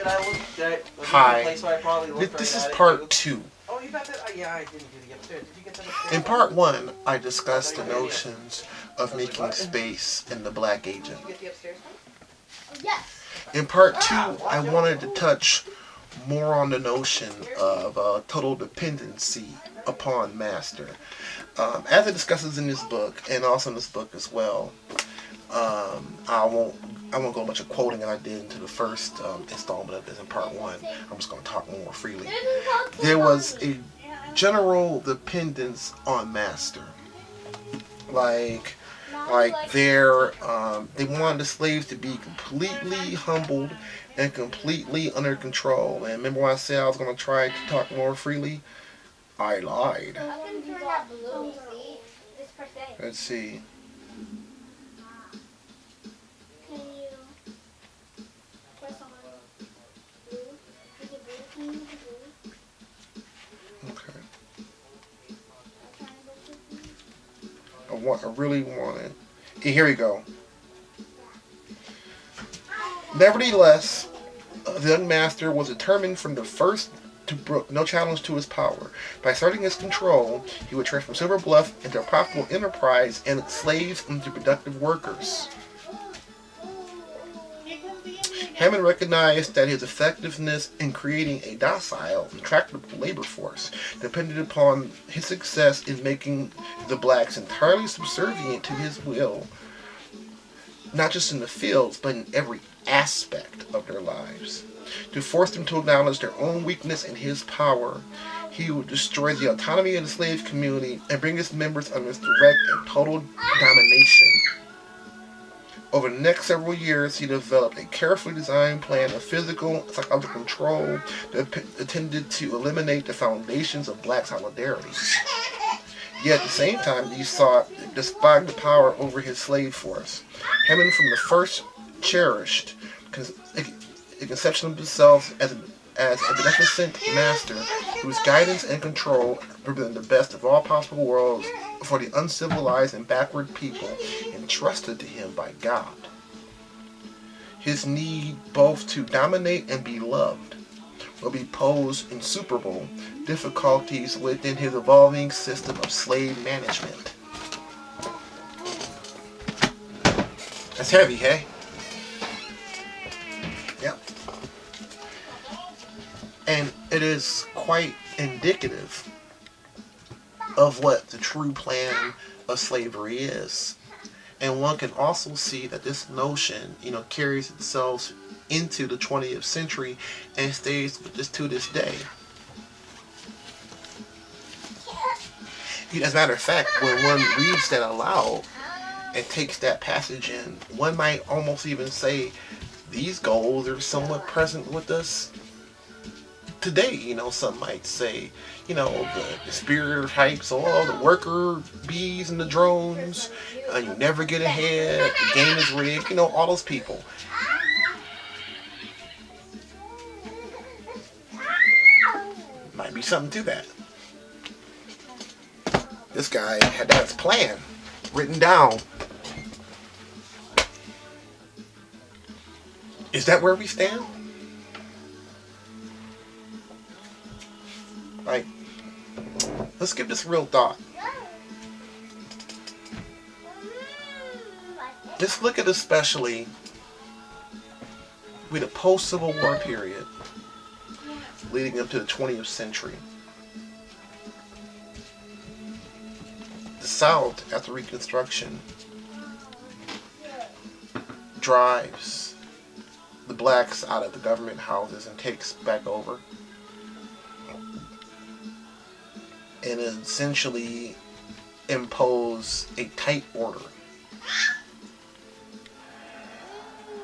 Hi. This is part 2. Oh, you got that? Yeah, I didn't do the upstairs. Did you get that upstairs? In part 1, I discussed the notions of making space in the Black Agent. Did you get the upstairs one? Oh, yes. In part 2, I wanted to touch more on the notion of total dependency upon master. As it discusses in this book, and also in this book as well, I won't go much of quoting as I did into the first installment of this in part 1. I'm just going to talk more freely. There was a general dependence on master. Like they wanted the slaves to be completely humbled and completely under control. And remember when I said I was going to try to talk more freely? I lied. Let's see. Okay. I really want it. Here we go. Nevertheless, the young master was determined from the first to brook no challenge to his power. By asserting his control, he would transform Silver Bluff into a profitable enterprise and its slaves into productive workers. Hammond recognized that his effectiveness in creating a docile and tractable labor force depended upon his success in making the blacks entirely subservient to his will, not just in the fields, but in every aspect of their lives. To force them to acknowledge their own weakness in his power, he would destroy the autonomy of the slave community and bring its members under his direct and total domination. Over the next several years, he developed a carefully designed plan of physical and psychological control that intended to eliminate the foundations of black solidarity. Yet at the same time, he sought to despite the power over his slave force. Hammond from the first cherished a conception of himself as a beneficent master whose guidance and control represented the best of all possible worlds for the uncivilized and backward people entrusted to him by God. His need both to dominate and be loved will be posed insuperable difficulties within his evolving system of slave management. That's heavy, hey? Yep. And it is quite indicative of what the true plan of slavery is. And one can also see that this notion, carries itself into the 20th century and stays with us to this day. As a matter of fact, when one reads that aloud and takes that passage in, one might almost even say these goals are somewhat present with us today. Some might say, the stereotypes, the worker bees and the drones, you never get ahead, the game is rigged, all those people. Might be something to that. This guy had that plan written down. Is that where we stand? Like, let's give this real thought. Just look at especially with the post-Civil War period leading up to the 20th century. The South, after Reconstruction, drives the blacks out of the government houses and takes back over. And essentially impose a tight order.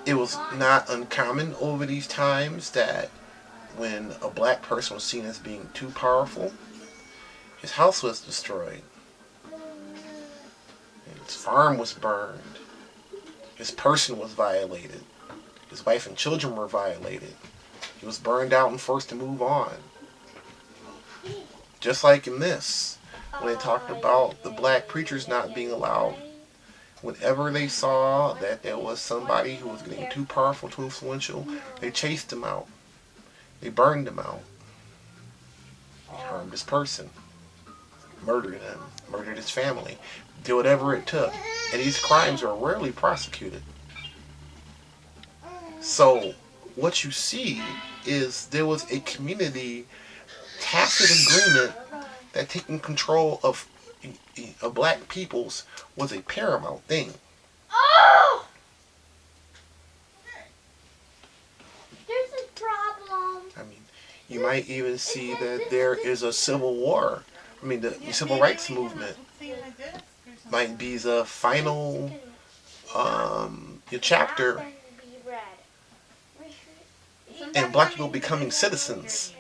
It was not uncommon over these times that when a black person was seen as being too powerful, his house was destroyed. His farm was burned. His person was violated. His wife and children were violated. He was burned out and forced to move on. Just like in this, when they talked about the black preachers not being allowed, whenever they saw that there was somebody who was getting too powerful, too influential, they chased him out. They burned him out. They harmed this person, murdered him, murdered his family, did whatever it took. And these crimes are rarely prosecuted. So what you see is there was a community tacit agreement that taking control of black peoples was a paramount thing. Oh! There's a problem. I mean, you might even see that there is a civil war. I mean, the civil rights movement might be the final chapter in black people becoming citizens.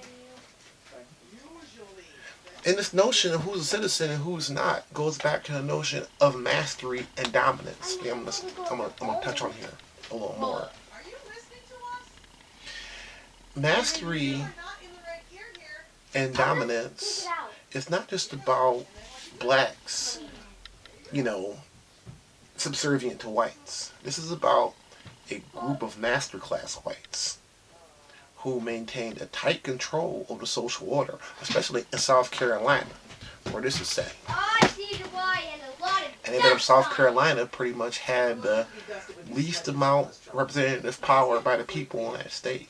And this notion of who's a citizen and who's not goes back to the notion of mastery and dominance. Yeah, I'm gonna touch on here a little more. Mastery and dominance is not just about blacks, subservient to whites. This is about a group of master class whites who maintained a tight control of the social order, especially in South Carolina, where this is set. And then South Carolina pretty much had the least amount representative power by the people in that state.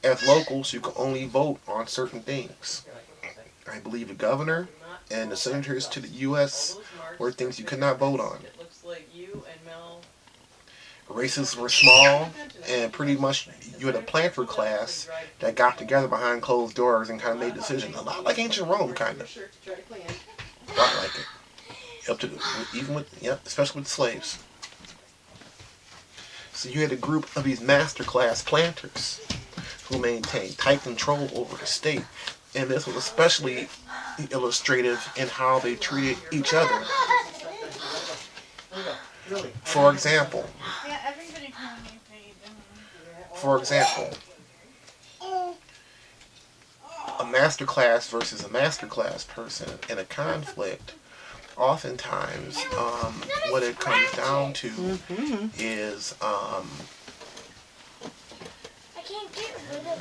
As locals, you can only vote on certain things. I believe the governor and the senators to the U.S. were things you could not vote on. Races were small, and pretty much you had a planter class that got together behind closed doors and kind of made decisions. A lot like ancient Rome, kind of. A lot like it. Up to especially with slaves. So you had a group of these master class planters who maintained tight control over the state, and this was especially illustrative in how they treated each other. For example, a master class versus a master class person in a conflict, oftentimes what it comes down to is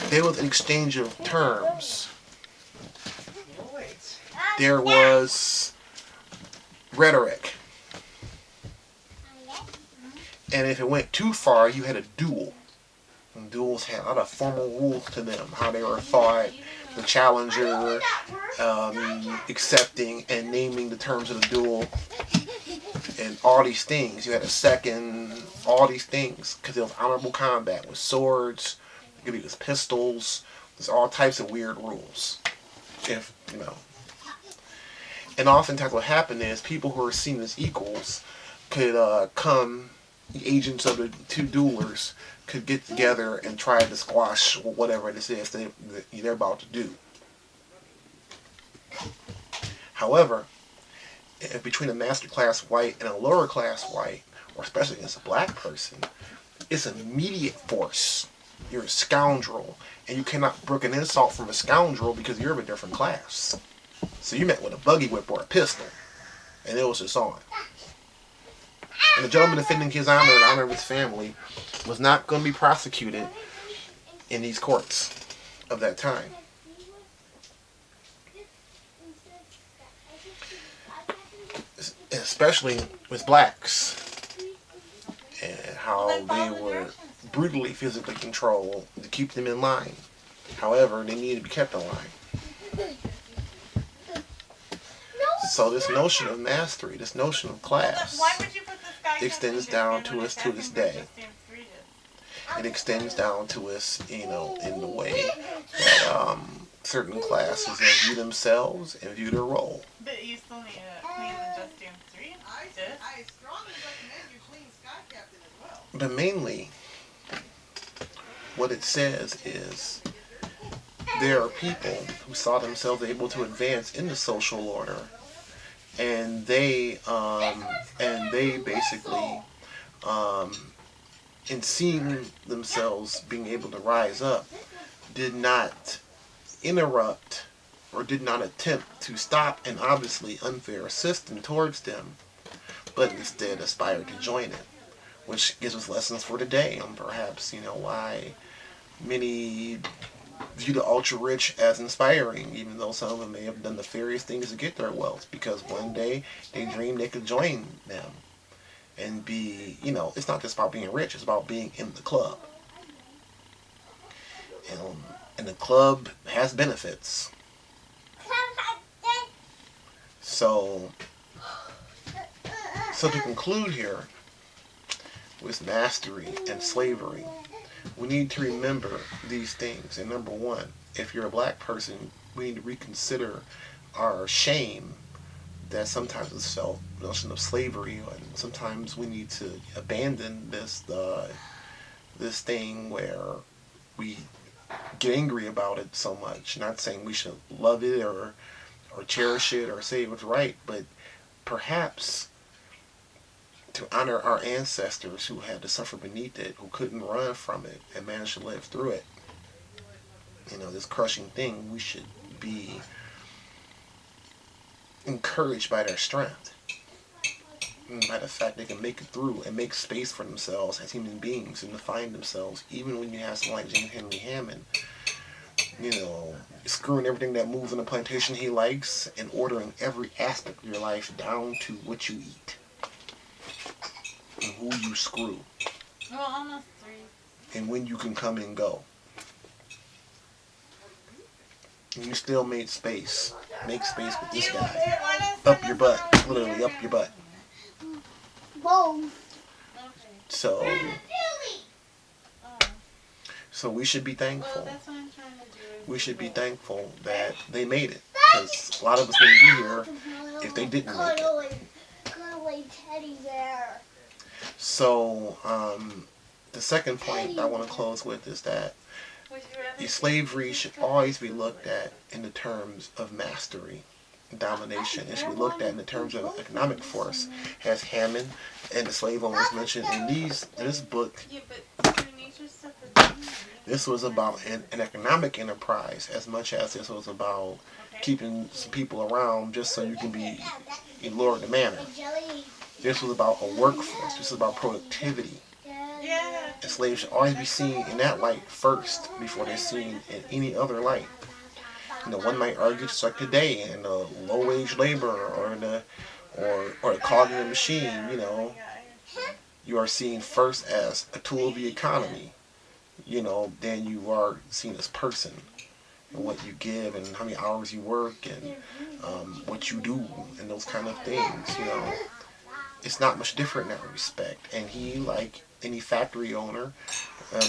there was an exchange of terms. There was rhetoric. And if it went too far, you had a duel. And duels had a lot of formal rules to them, how they were fought, the challenger accepting and naming the terms of the duel, and all these things. You had a second, all these things, because it was honorable combat with swords, it could be with pistols, there's all types of weird rules. And oftentimes what happened is people who are seen as equals could the agents of the two duelers could get together and try to squash whatever this is they're about to do. However, if between a master class white and a lower class white, or especially against a black person, it's an immediate force. You're a scoundrel, and you cannot brook an insult from a scoundrel because you're of a different class. So you met with a buggy whip or a pistol, and it was just on. And the gentleman defending his honor and honor of his family was not going to be prosecuted in these courts of that time. Especially with blacks, and how they were brutally physically controlled to keep them in line. However, they needed to be kept in line. So this notion of mastery, this notion of class, extends down to us to this day. It extends down to us, in the way that certain classes view themselves and view their role. But you still need to clean the Just Dance 3. I strongly recommend you clean Sky Captain as well. But mainly, what it says is there are people who saw themselves able to advance in the social order, and they basically, in seeing themselves being able to rise up, did not interrupt or did not attempt to stop an obviously unfair system towards them, but instead aspired to join it, which gives us lessons for today on perhaps, why Many view the ultra rich as inspiring, even though some of them may have done nefarious things to get their wealth, because one day they dreamed they could join them and be, it's not just about being rich, it's about being in the club. And the club has benefits. So to conclude here with mastery and slavery, we need to remember these things. And number one, if you're a black person, we need to reconsider our shame that sometimes is felt, notion of slavery, and sometimes we need to abandon this thing where we get angry about it so much. Not saying we should love it or cherish it or say it was right, but perhaps to honor our ancestors who had to suffer beneath it, who couldn't run from it and managed to live through it. This crushing thing, we should be encouraged by their strength, and by the fact they can make it through and make space for themselves as human beings and define themselves, even when you have someone like James Henry Hammond, screwing everything that moves on the plantation he likes and ordering every aspect of your life down to what you eat and who you screw. Well, almost 3. And when you can come and go. And you still made space. Make space with this guy. Up your butt. Literally up your butt. Boom. So we should be thankful. Well, that's what I'm trying to do. We should be thankful that they made it. Because a lot of us wouldn't be here if they didn't make it. Cuddly teddy bear. So, the second point I want to close with is that slavery should always be looked at in the terms of mastery, domination. It should be looked at in the terms of economic force, as Hammond and the slave owners mentioned in this book. Yeah, but your nature stuff is This was about an economic enterprise as much as this was about keeping some people around just so you can be in Lord of the Manor. This was about a workforce. This was about productivity. Yeah. And slaves should always be seen in that light first before they're seen in any other light. One might argue just like today in the low-wage labor or the cog in the machine, you are seen first as a tool of the economy. Then you are seen as person and what you give and how many hours you work and what you do and those kind of things. It's not much different in that respect. And he, like any factory owner,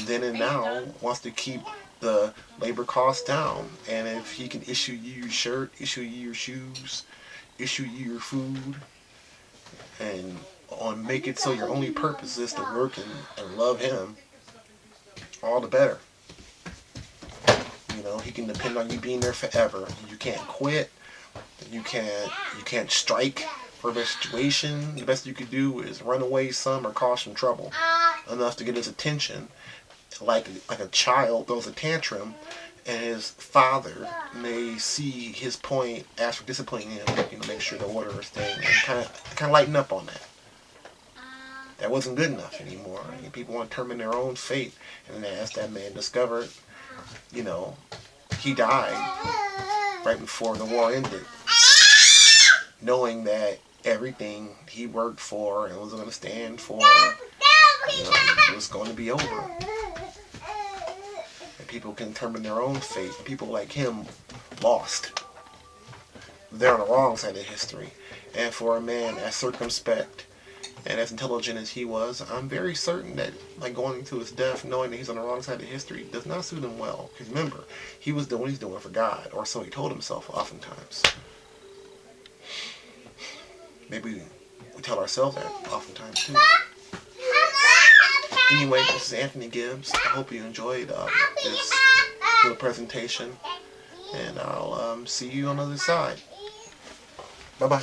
then and now, wants to keep the labor costs down. And if he can issue you your shirt, issue you your shoes, issue you your food, and make it so your only purpose is to work and love him, all the better. He can depend on you being there forever. You can't quit. You can't strike for a situation. The best you could do is run away some or cause some trouble enough to get his attention, like a child throws a tantrum, and his father may see his point, ask for disciplining him, make sure the order is staying, and kind of lighten up on that. That wasn't good enough anymore. People want to determine their own fate, and as that man discovered, he died right before the war ended, knowing that everything he worked for and was going to stand for was going to be over. And people can determine their own fate. People like him lost. They're on the wrong side of history. And for a man as circumspect and as intelligent as he was, I'm very certain that going to his death knowing that he's on the wrong side of history does not suit him well. Because remember, he was doing what he's doing for God, or so he told himself oftentimes. Maybe we tell ourselves that oftentimes too. Anyway, this is Anthony Gibbs. I hope you enjoyed this little presentation, and I'll see you on the other side. Bye-bye.